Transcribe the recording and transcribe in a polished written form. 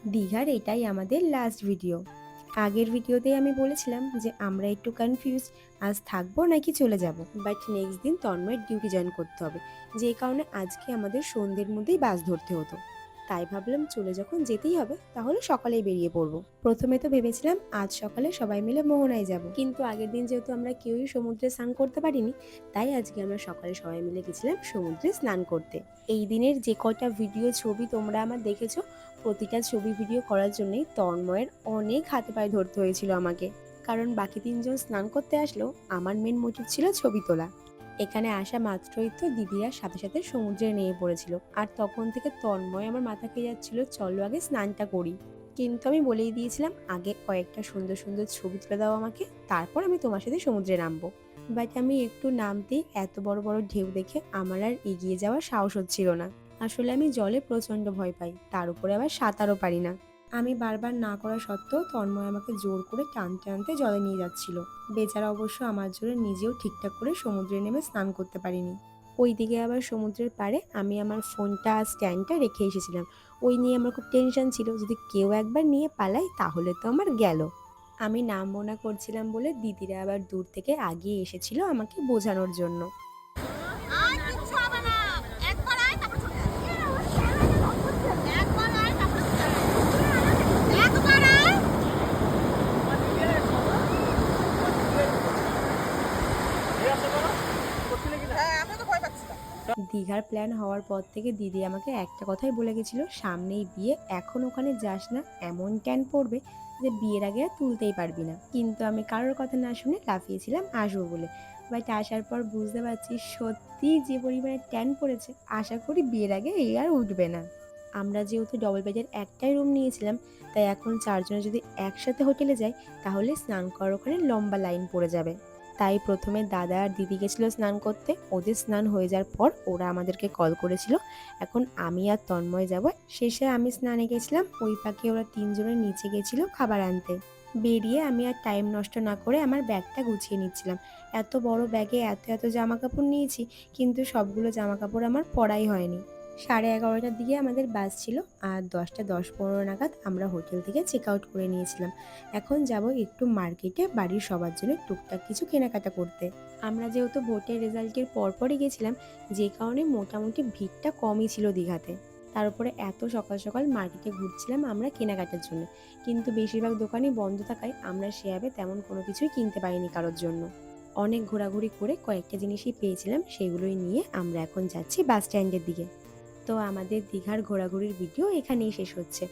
দীঘার এটাই আমাদের লাস্ট ভিডিও। আগের ভিডিওতেই আমি বলেছিলাম যে আমরা একটু কনফিউজ, আজ থাকবো নাকি চলে যাব। বাট নেক্সট দিন তন্ময়ের ডিউটি জয়েন করতে হবে, যে কারণে আজকে আমাদের সন্ধ্যের মধ্যেই বাস ধরতে হতো। তাই ভাবলাম চলে যখন যেতেই হবে তাহলে সকালেই বেরিয়ে পড়বো। প্রথমে তো ভেবেছিলাম আজ সকালে সবাই মিলে মোহনায় যাব, কিন্তু আগের দিন যেহেতু আমরা কেউই সমুদ্রে স্নান করতে পারিনি, তাই আজকে আমরা সকালে সবাই মিলে গেছিলাম সমুদ্রে স্নান করতে। এই দিনের যে কয়টা ভিডিও ছবি তোমরা আমার দেখেছো, প্রতিটা ছবি ভিডিও করার জন্যই তন্ময়ের অনেক হাতে পায়ে ধরতে হয়েছিল আমাকে। কারণ বাকি তিনজন স্নান করতে আসলেও আমার মেন মোটিভ ছিল ছবি তোলা। এখানে আসা মাত্রই তো দিদিরা সাথে সাথে সমুদ্রে নেমে পড়েছিল, আর তখন থেকে তন্ময় আমার মাথা খেয়ে যাচ্ছিল চলো আগে স্নানটা করি। কিন্তু আমি বলেই দিয়েছিলাম আগে কয়েকটা সুন্দর সুন্দর ছবি তুলে দাও আমাকে, তারপর আমি তোমার সাথে সমুদ্রে নামবো। বাট আমি একটু নামতেই এত বড় বড় ঢেউ দেখে আমার আর এগিয়ে যাওয়ার সাহস হচ্ছিল না। আসলে আমি জলে প্রচণ্ড ভয় পাই, তার উপরে আবার সাঁতারও পারি না। আমি বারবার না করা সত্ত্বেও তন্ময় আমাকে জোর করে টানতে টানতে জলে নিয়ে যাচ্ছিল। বেচারা অবশ্য আমার জন্য নিজেও ঠিকঠাক করে সমুদ্রে নেমে স্নান করতে পারিনি। ওইদিকে আবার সমুদ্রের পাড়ে আমি আমার ফোনটা স্ট্যান্ডটা রেখে এসেছিলাম। ওই নিয়ে আমার খুব টেনশন ছিল, যদি কেউ একবার নিয়ে পালায় তাহলে তো আমার গেল। আমি নামবো না করছিলাম বলে দিদিরা আবার দূর থেকে আগিয়ে এসেছিল আমাকে বোঝানোর জন্য। আর কিচ্ছু হবে না। একবার আয় তারপর চলে আয়। একবার আয় তারপর চলে আয়। একবার আয়। হ্যাঁ, আমিও তো ভয় পাচ্ছিলাম। দীঘার প্ল্যান হওয়ার পর থেকে দিদি আমাকে একটা কথাই বলে গেছিল, সামনেই বিয়ে, এখন ওখানে যাস না, এমন ট্যান পড়বে যে বিয়ের আগে আর তুলতেই পারবি না। কিন্তু আমি কারোর কথা না শুনে লাফিয়েছিলাম আসবো বলে। বাট আসার পর বুঝতে পারছি সত্যি যে পরিমাণে ট্যান পড়েছে, আশা করি বিয়ের আগে এই আর উঠবে না। আমরা যেহেতু ডবল বেডের একটাই রুম নিয়েছিলাম, তাই এখন চারজনে যদি একসাথে হোটেলে যাই তাহলে স্নান করার ওখানে লম্বা লাইন পড়ে যাবে। তাই প্রথমে দাদা আর দিদি গেছিলো স্নান করতে, ওদের স্নান হয়ে যাওয়ার পর ওরা আমাদেরকে কল করেছিল। এখন আমি আর তন্ময় যাব, শেষে আমি স্নানে গেছিলাম, ওই ফাঁকে ওরা তিনজনের নিচে গেছিলো খাবার আনতে। বেরিয়ে আমি আর টাইম নষ্ট না করে আমার ব্যাগটা গুছিয়ে নিচ্ছিলাম। এত বড় ব্যাগে এত এত জামা কাপড় নিয়েছি, কিন্তু সবগুলো জামা কাপড় আমার পরাই হয়নি। 11:30টার দিকে আমাদের বাস ছিল, আর 10:10-15 নাগাদ আমরা হোটেল থেকে চেক আউট করে নিয়েছিলাম। এখন যাব একটু মার্কেটে বাড়ির সবার জন্য টুকটাক কিছু কেনাকাটা করতে। আমরা যেহেতু ভোটের রেজাল্টের পরপরই গেছিলাম, যে কারণে মোটামুটি ভিড়টা কমই ছিল দীঘাতে। তার উপরে এত সকাল সকাল মার্কেটে ঘুরছিলাম আমরা কেনাকাটার জন্য, কিন্তু বেশিরভাগ দোকানই বন্ধ থাকায় আমরা সেভাবে তেমন কোনো কিছুই কিনতে পারিনি কারোর জন্য। অনেক ঘোরাঘুরি করে কয়েকটা জিনিসই পেয়েছিলাম, সেগুলোই নিয়ে আমরা এখন যাচ্ছি বাস স্ট্যান্ডের দিকে। তো আমাদের দীঘার ঘোরাঘুরির ভিডিও এখানেই শেষ হচ্ছে।